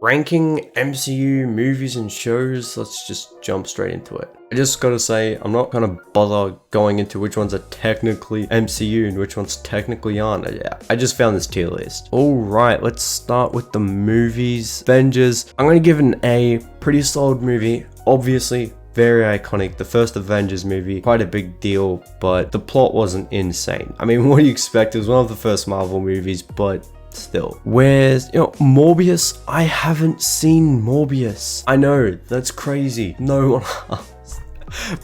Ranking MCU movies and shows, let's just jump straight into it. I just gotta say, I'm not gonna bother going into which ones are technically MCU and which ones technically aren't. I just found this tier list. Alright, let's start with the movies. Avengers, I'm gonna give it an A. Pretty solid movie, obviously. Very iconic. The first Avengers movie, quite a big deal, but the plot wasn't insane. I mean, what do you expect? It was one of the first Marvel movies, but still. Whereas, Morbius, I haven't seen Morbius. I know, that's crazy. No one has.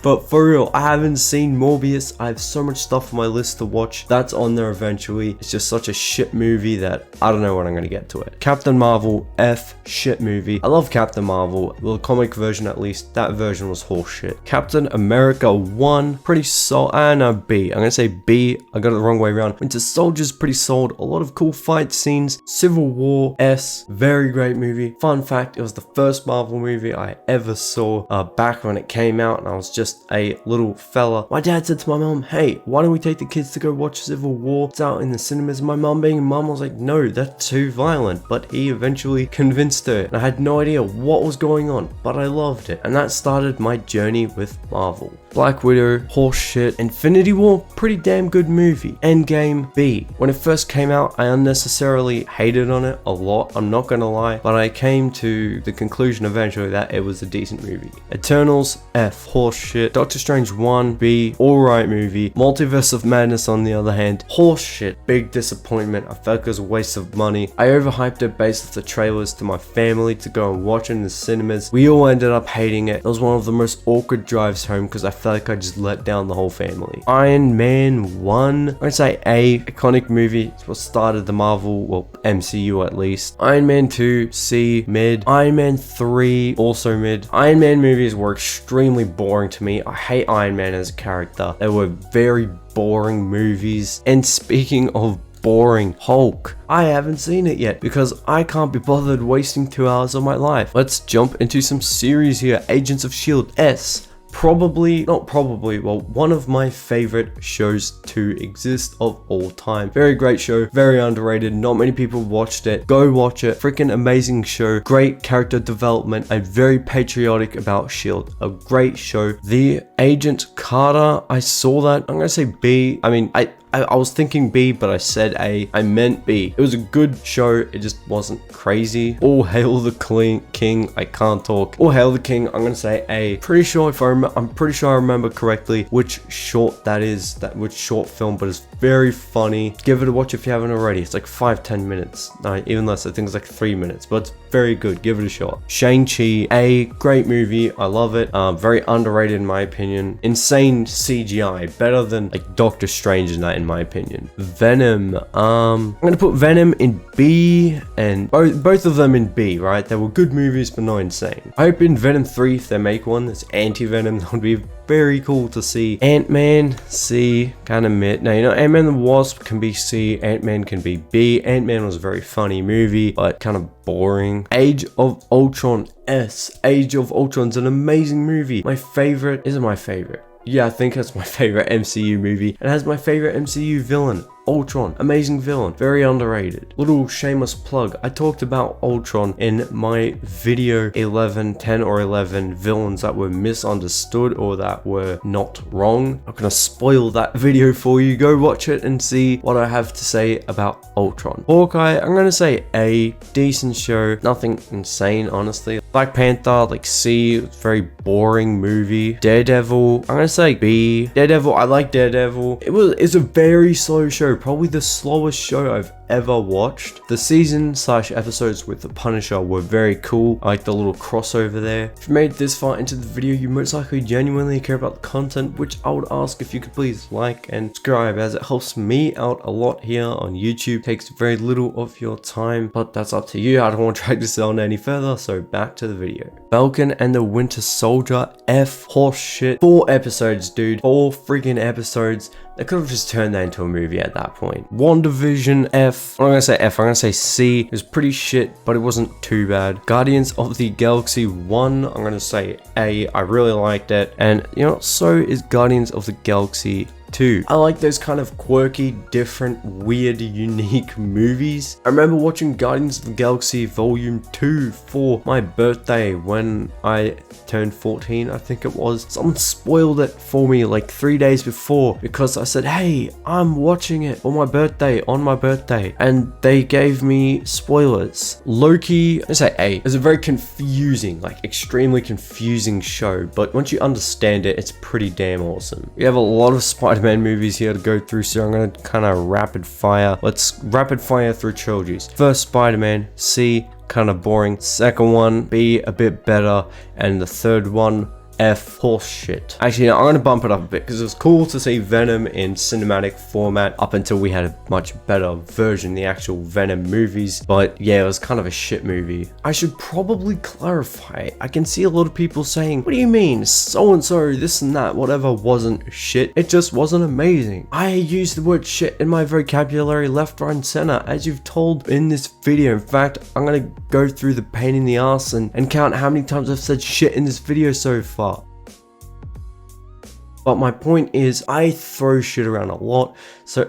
But for real, I haven't seen Morbius. I have so much stuff on my list to watch. That's on there eventually. It's just such a shit movie that I don't know when I'm gonna get to it. Captain Marvel, F, shit movie. I love Captain Marvel. Well, the comic version at least, that version was horseshit. Captain America 1, pretty solid. And B. I'm gonna say B. I got it the wrong way around. Winter Soldier's pretty solid. A lot of cool fight scenes. Civil War, S, very great movie. Fun fact, it was the first Marvel movie I ever saw back when it came out, and I was just a little fella. My dad said to my mom, hey, why don't we take the kids to go watch Civil War? It's out in the cinemas. My mom being a mom was like, no, that's too violent. But he eventually convinced her. And I had no idea what was going on, but I loved it. And that started my journey with Marvel. Black Widow, horseshit. Infinity War, pretty damn good movie. Endgame, B. When it first came out, I unnecessarily hated on it a lot, I'm not gonna lie, but I came to the conclusion eventually that it was a decent movie. Eternals, F. Horseshit. Doctor Strange 1, B. Alright movie. Multiverse of Madness on the other hand, horseshit. Big disappointment. I felt like it was a waste of money. I overhyped it based off the trailers to my family to go and watch it in the cinemas. We all ended up hating it. It was one of the most awkward drives home because I felt like I just let down the whole family. Iron Man 1, I'd say A, iconic movie. It's what started the Marvel, well, MCU at least. Iron Man 2, C, mid. Iron Man 3, also mid. Iron Man movies were extremely boring to me. I hate Iron Man as a character. They were very boring movies. And speaking of boring, Hulk, I haven't seen it yet because I can't be bothered wasting 2 hours of my life. Let's jump into some series here. Agents of S.H.I.E.L.D. S. One of my favorite shows to exist of all time. Very great show, very underrated, not many people watched it. Go watch it, freaking amazing show, great character development, and very patriotic about S.H.I.E.L.D. A great show. The Agent Carter, I saw that, I'm gonna say B. I mean, I was thinking B, but I said A. I meant B. It was a good show. It just wasn't crazy. All hail the king. I can't talk. All hail the king. I'm gonna say A. Pretty sure I'm pretty sure I remember correctly which short that is. Which short film, but it's very funny. Give it a watch if you haven't already. It's like 5-10 minutes. No, even less. I think it's like 3 minutes, but it's very good. Give it a shot. Shang-Chi, A. Great movie. I love it. Very underrated in my opinion. Insane CGI. Better than like Doctor Strange in that, in my opinion. Venom, I'm gonna put Venom in B and both of them in B, right? They were good movies but not insane. I hope in Venom 3, if they make one that's anti-Venom, that would be very cool to see. Ant-Man, C, kind of mid. Now, Ant-Man and the Wasp can be C, Ant-Man can be B. Ant-Man was a very funny movie, but kind of boring. Age of Ultron, S. Age of Ultron's an amazing movie. My favorite, is it my favorite? Yeah, I think that's my favorite MCU movie. It has my favorite MCU villain, Ultron. Amazing villain, very underrated. Little shameless plug, I talked about Ultron in my video 10 or 11 villains that were misunderstood or that were not wrong. I'm gonna spoil that video for you. Go watch it and see what I have to say about Ultron. Hawkeye, I'm gonna say A, decent show, nothing insane honestly. Black Panther, like C, very boring movie. Daredevil, I'm gonna say B. Daredevil, I like Daredevil. It's a very slow show, probably the slowest show I've ever watched. The season/episodes with the Punisher were very cool. I like the little crossover there. If you made this far into the video, you most likely genuinely care about the content, which I would ask if you could please like and subscribe, as it helps me out a lot here on YouTube. Takes very little of your time, but that's up to you. I don't want to drag this on any further, so back to the video. Falcon and the Winter Soldier, F, horseshit. 4 episodes, dude. 4 freaking episodes. They could have just turned that into a movie at that point. WandaVision, F. I'm not gonna say F, I'm gonna say C. It was pretty shit, but it wasn't too bad. Guardians of the Galaxy 1, I'm gonna say A. I really liked it. And so is Guardians of the Galaxy 2. I like those kind of quirky, different, weird, unique movies. I remember watching Guardians of the Galaxy Volume 2 for my birthday when I turned 14, I think it was. Someone spoiled it for me like 3 days before because I said, hey, I'm watching it for my birthday, on my birthday, and they gave me spoilers. Loki, I say A, is a very confusing, like extremely confusing show, but once you understand it, it's pretty damn awesome. We have a lot of Spider-Man movies here to go through, so I'm gonna kind of rapid fire. Let's rapid fire through trilogies. First Spider-Man, C, kind of boring. Second one, B, a bit better, and the third one, F, horse shit. Actually, no, I'm gonna bump it up a bit because it was cool to see Venom in cinematic format up until we had a much better version, the actual Venom movies. But yeah, it was kind of a shit movie. I should probably clarify. I can see a lot of people saying, what do you mean? So and so, this and that, whatever wasn't shit. It just wasn't amazing. I use the word shit in my vocabulary left, right, and center, as you've told in this video. In fact, I'm gonna go through the pain in the ass and count how many times I've said shit in this video so far. But my point is, I throw shit around a lot, so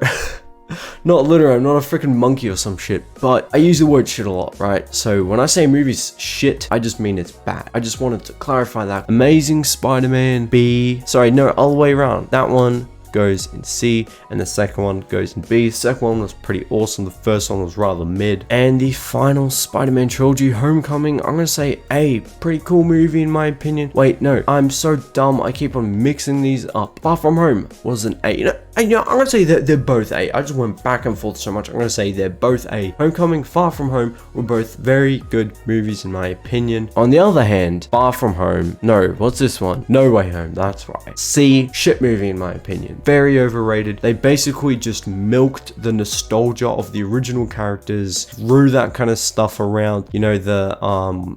not literally, I'm not a freaking monkey or some shit, but I use the word shit a lot, right? So when I say movies shit, I just mean it's bad. I just wanted to clarify that. Amazing Spider-Man, B, sorry, no, all the way around. That one goes in C, and the second one goes in B. The second one was pretty awesome, the first one was rather mid. And the final Spider-Man trilogy, Homecoming, I'm gonna say A, pretty cool movie in my opinion. Wait, no, I'm so dumb, I keep on mixing these up. Far From Home was an A. I'm gonna say that they're both A. I just went back and forth so much, I'm gonna say they're both A. Homecoming, Far From Home were both very good movies in my opinion. On the other hand, Far From Home, no, what's this one? No Way Home, that's right. C, shit movie in my opinion. Very overrated. They basically just milked the nostalgia of the original characters, threw that kind of stuff around, you know, the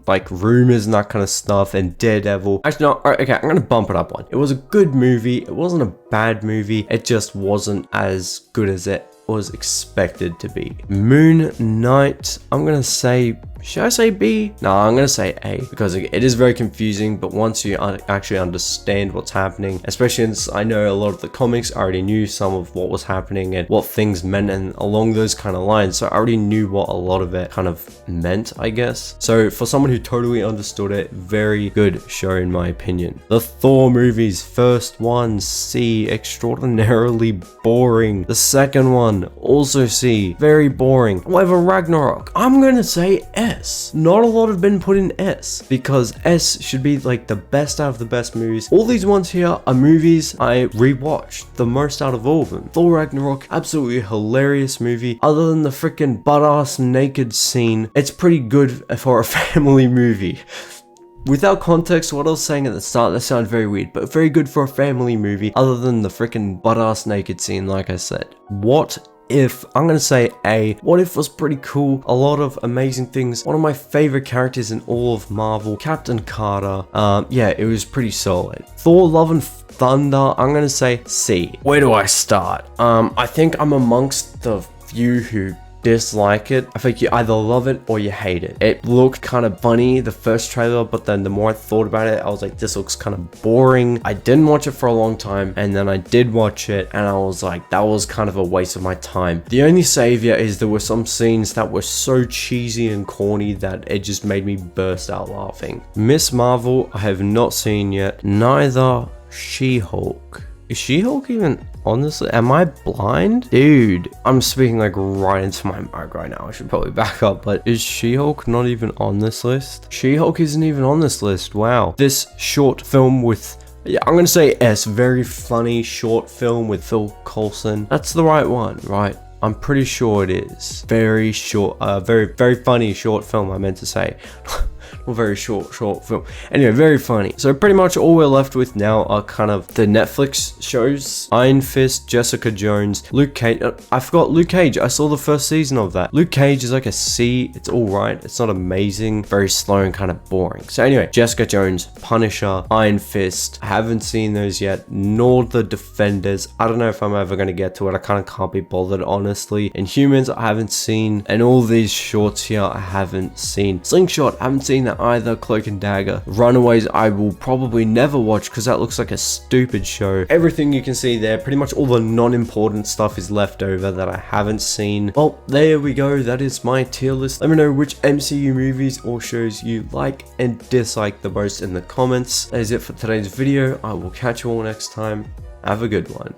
like rumors and that kind of stuff, and Daredevil. Actually, no, okay, I'm gonna bump it up one. It was a good movie. It wasn't a bad movie. It just wasn't as good as it was expected to be. Moon Knight, I'm gonna say, should I say B? No, I'm gonna say A, because it is very confusing, but once you actually understand what's happening, especially since I know a lot of the comics, I already knew some of what was happening and what things meant, and along those kind of lines, so I already knew what a lot of it kind of meant, I guess. So for someone who totally understood it, very good show in my opinion. The Thor movies, first one, C, extraordinarily boring. The second one, also C, very boring. However, Ragnarok, I'm gonna say S. Not a lot have been put in S, because S should be like the best out of the best movies. All these ones here are movies I rewatched the most out of all of them. Thor Ragnarok, absolutely hilarious movie. Other than the freaking butt-ass naked scene, it's pretty good for a family movie. Without context, what I was saying at the start, that sounded very weird, but very good for a family movie, other than the freaking butt-ass naked scene, like I said. What If, I'm gonna say A. What If was pretty cool, a lot of amazing things. One of my favorite characters in all of Marvel, Captain Carter. Yeah, it was pretty solid. Thor Love and Thunder, I'm gonna say C. Where do I start? I think I'm amongst the few who dislike it. I think you either love it or you hate it. It looked kind of funny, the first trailer, but then the more I thought about it, I was like, this looks kind of boring. I didn't watch it for a long time, and then I did watch it, and I was like, that was kind of a waste of my time. The only savior is there were some scenes that were so cheesy and corny that it just made me burst out laughing. Miss Marvel, I have not seen yet. Neither She-Hulk. Is She-Hulk even on this list? Am I blind? Dude, I'm speaking like right into my mic right now. I should probably back up, but is She-Hulk not even on this list? She-Hulk isn't even on this list. Wow. This short film with, yeah, I'm gonna say S. Very funny short film with Phil Coulson. That's the right one, right? I'm pretty sure it is. Very short, very funny short film, I meant to say. Well, very short film. Anyway, very funny. So pretty much all we're left with now are kind of the Netflix shows. Iron Fist, Jessica Jones, Luke Cage. I forgot Luke Cage. I saw the first season of that. Luke Cage is like a C. It's all right. It's not amazing. Very slow and kind of boring. So anyway, Jessica Jones, Punisher, Iron Fist. I haven't seen those yet, nor the Defenders. I don't know if I'm ever going to get to it. I kind of can't be bothered, honestly. Inhumans, I haven't seen. And all these shorts here, I haven't seen. Slingshot, I haven't seen seen that either. Cloak and Dagger. Runaways I will probably never watch because that looks like a stupid show. Everything you can see there, pretty much all the non-important stuff is left over that I haven't seen. Well, there we go. That is my tier list. Let me know which MCU movies or shows you like and dislike the most in the comments. That is it for today's video. I will catch you all next time. Have a good one.